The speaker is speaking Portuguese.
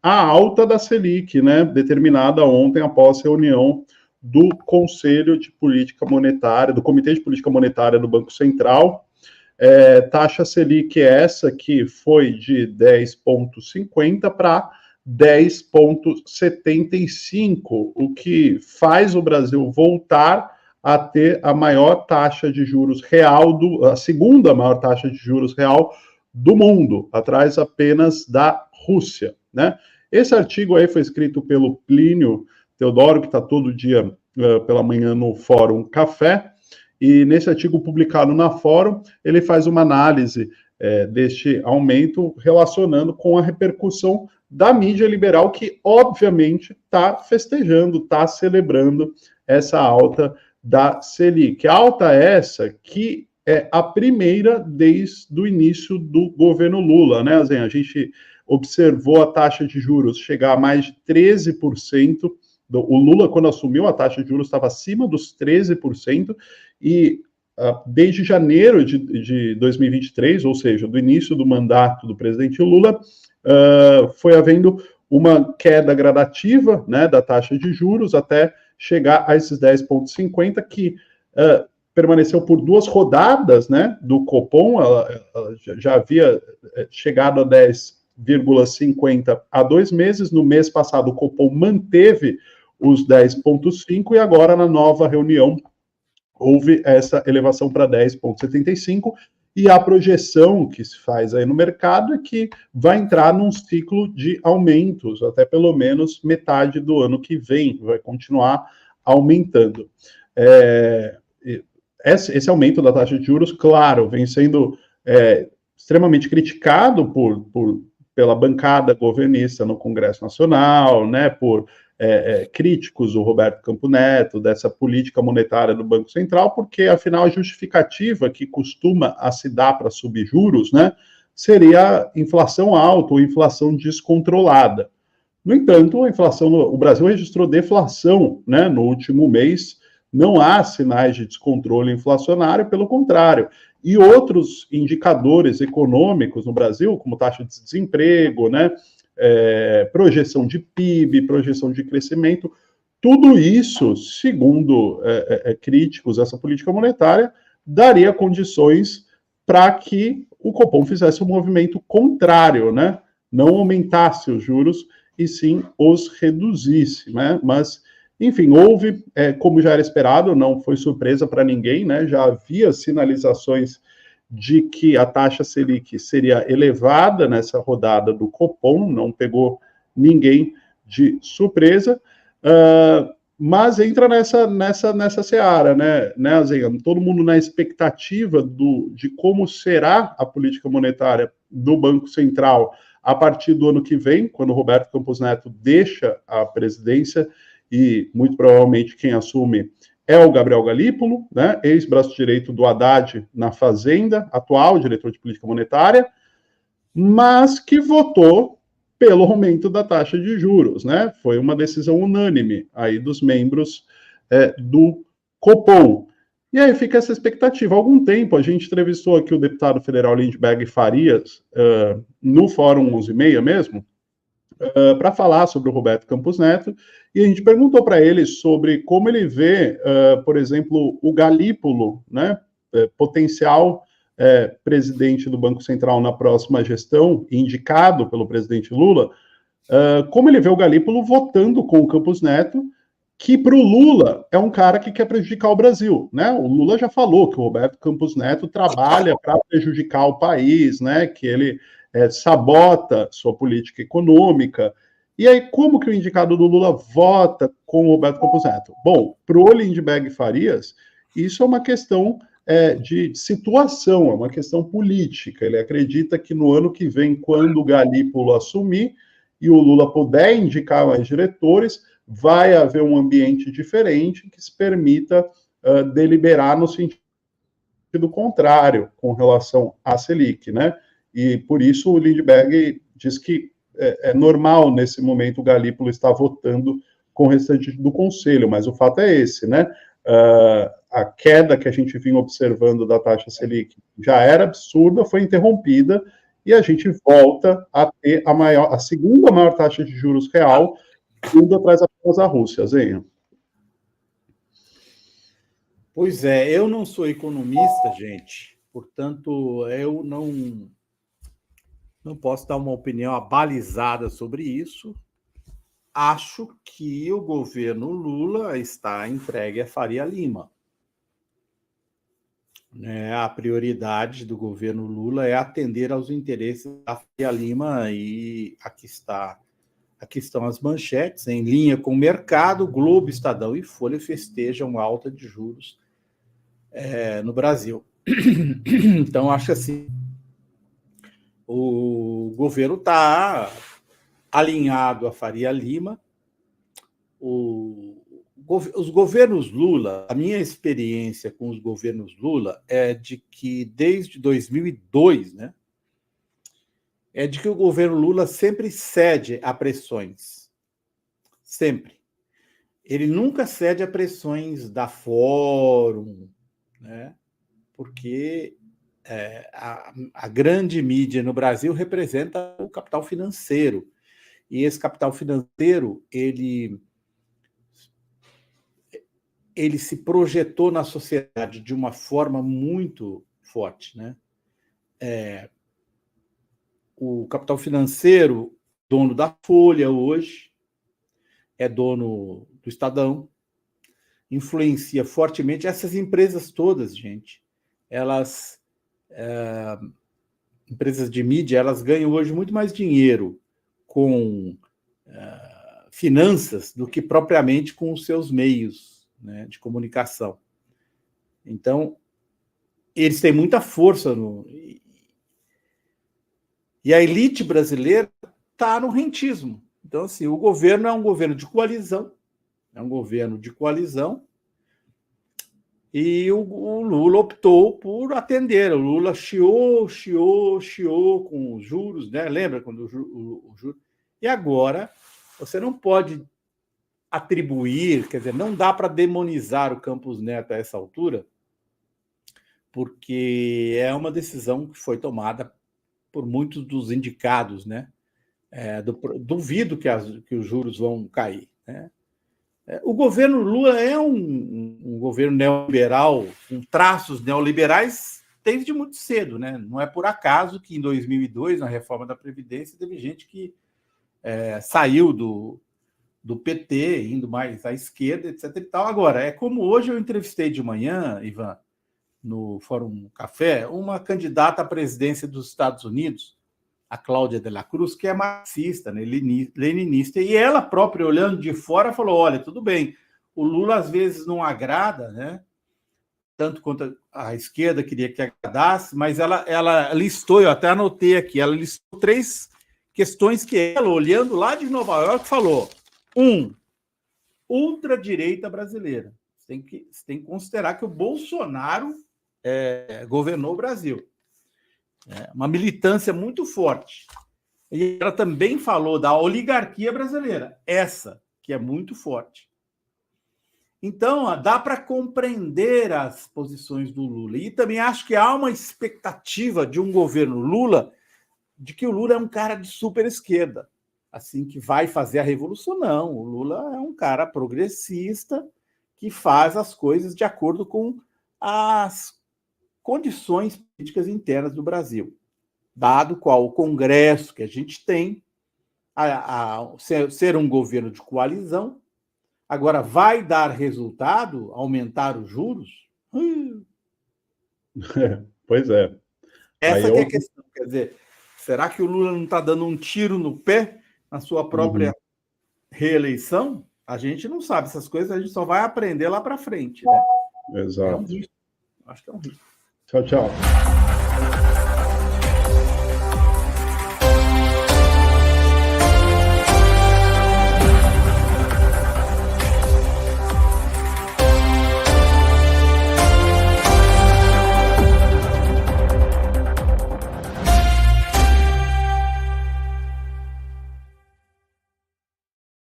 a alta da Selic, né, determinada ontem após reunião do Conselho de Política Monetária, do Comitê de Política Monetária do Banco Central. Taxa Selic essa que foi de 10,50 para 10,75, o que faz o Brasil voltar a ter a maior taxa de juros real, a segunda maior taxa de juros real do mundo, atrás apenas da Rússia, né? Esse artigo aí foi escrito pelo Plínio Teodoro, que está todo dia pela manhã no Fórum Café, e nesse artigo publicado na Fórum, ele faz uma análise deste aumento relacionando com a repercussão da mídia liberal, que obviamente está festejando, está celebrando essa alta da Selic. Alta essa que é a primeira desde o início do governo Lula, né, Zen? A gente observou a taxa de juros chegar a mais de 13%. O Lula, quando assumiu, a taxa de juros estava acima dos 13%, e desde janeiro de 2023, ou seja, do início do mandato do presidente Lula, foi havendo uma queda gradativa, né, da taxa de juros até chegar a esses 10,50, que permaneceu por 2 rodadas, né, do Copom. Ela já havia chegado a 10,50 há 2 meses. No mês passado, o Copom manteve os 10,5 e agora, na nova reunião, houve essa elevação para 10,75, e a projeção que se faz aí no mercado é que vai entrar num ciclo de aumentos, até pelo menos metade do ano que vem, vai continuar aumentando. Esse aumento da taxa de juros, claro, vem sendo extremamente criticado pela bancada governista no Congresso Nacional, né, por críticos do Roberto Campos Neto, dessa política monetária do Banco Central, porque, afinal, a justificativa que costuma se dar para subir juros, né, seria inflação alta ou inflação descontrolada. No entanto, o Brasil registrou deflação, né, no último mês. Não há sinais de descontrole inflacionário, pelo contrário. E outros indicadores econômicos no Brasil, como taxa de desemprego, né, projeção de PIB, projeção de crescimento, tudo isso, segundo críticos dessa política monetária, daria condições para que o Copom fizesse um movimento contrário, né? Não aumentasse os juros e sim os reduzisse, né? Mas, enfim, houve, como já era esperado, não foi surpresa para ninguém, né? Já havia sinalizações de que a taxa Selic seria elevada nessa rodada do Copom, não pegou ninguém de surpresa, mas entra nessa seara, né, Azenha? Todo mundo na expectativa de como será a política monetária do Banco Central a partir do ano que vem, quando o Roberto Campos Neto deixa a presidência, e muito provavelmente quem assume é o Gabriel Galípolo, né, ex-braço direito do Haddad na Fazenda, atual diretor de política monetária, mas que votou pelo aumento da taxa de juros, né? Foi uma decisão unânime aí dos membros do Copom. E aí fica essa expectativa. Há algum tempo a gente entrevistou aqui o deputado federal Lindbergh Farias, no Fórum 11:30 mesmo, para falar sobre o Roberto Campos Neto, e a gente perguntou para ele sobre como ele vê, por exemplo, o Galípolo, né, potencial presidente do Banco Central na próxima gestão, indicado pelo presidente Lula, como ele vê o Galípolo votando com o Campos Neto, que para o Lula é um cara que quer prejudicar o Brasil, né? O Lula já falou que o Roberto Campos Neto trabalha para prejudicar o país, né? Que ele sabota sua política econômica. E aí, como que o indicado do Lula vota com o Roberto Campos Neto? Bom, para o Lindbergh Farias, isso é uma questão de situação, é uma questão política. Ele acredita que no ano que vem, quando o Galípolo assumir e o Lula puder indicar mais diretores, vai haver um ambiente diferente que se permita deliberar no sentido contrário com relação à Selic, né? E por isso o Lindbergh diz que é normal nesse momento o Galípolo estar votando com o restante do Conselho, mas o fato é esse, né? A queda que a gente vinha observando da taxa Selic já era absurda, foi interrompida, e a gente volta a ter a segunda maior taxa de juros real, indo atrás apenas da Rússia, Zenho. Pois é, eu não sou economista, gente, portanto, eu não posso dar uma opinião abalizada sobre isso. Acho que o governo Lula está entregue a Faria Lima. A prioridade do governo Lula é atender aos interesses da Faria Lima, e aqui estão as manchetes. Em linha com o mercado, Globo, Estadão e Folha festejam alta de juros no Brasil. Então, acho assim, o governo está alinhado a Faria Lima. Os governos Lula, a minha experiência com os governos Lula é de que, desde 2002, é de que o governo Lula sempre cede a pressões. Sempre. Ele nunca cede a pressões da Fórum, porque a grande mídia no Brasil representa o capital financeiro. E esse capital financeiro, ele se projetou na sociedade de uma forma muito forte. O capital financeiro, dono da Folha hoje, é dono do Estadão, influencia fortemente essas empresas todas, gente. Elas, empresas de mídia, elas ganham hoje muito mais dinheiro com finanças do que propriamente com os seus meios de comunicação. Então, eles têm muita força e a elite brasileira está no rentismo. Então, assim, o governo é um governo de coalizão, e o Lula optou por atender. O Lula chiou com os juros, Lembra quando o juro? E agora, você não pode atribuir, quer dizer, não dá para demonizar o Campos Neto a essa altura, porque é uma decisão que foi tomada por muitos dos indicados, duvido que os juros vão cair. O governo Lula é um governo neoliberal, com traços neoliberais desde muito cedo. Não é por acaso que, em 2002, na reforma da Previdência, teve gente que saiu do PT, indo mais à esquerda, etc. E tal. Agora, é como hoje eu entrevistei de manhã, Ivan, no Fórum Café, uma candidata à presidência dos Estados Unidos, a Cláudia de la Cruz, que é marxista, leninista, e ela própria, olhando de fora, falou: olha, tudo bem, o Lula às vezes não agrada, tanto quanto a esquerda queria que agradasse, mas ela listou, eu até anotei aqui, ela listou 3 questões que ela, olhando lá de Nova York, falou. 1, ultradireita brasileira. Você tem que considerar que o Bolsonaro governou o Brasil. Uma militância muito forte. E ela também falou da oligarquia brasileira, essa que é muito forte. Então, dá para compreender as posições do Lula. E também acho que há uma expectativa de um governo Lula, de que o Lula é um cara de super esquerda, assim, que vai fazer a revolução. Não, o Lula é um cara progressista que faz as coisas de acordo com as condições políticas internas do Brasil, dado qual o Congresso que a gente tem, ser um governo de coalizão. Agora, vai dar resultado aumentar os juros? Pois é. Essa que é a questão. Quer dizer, será que o Lula não está dando um tiro no pé na sua própria reeleição? A gente não sabe essas coisas, a gente só vai aprender lá para frente. Exato. Acho que é um risco. Tchau, tchau.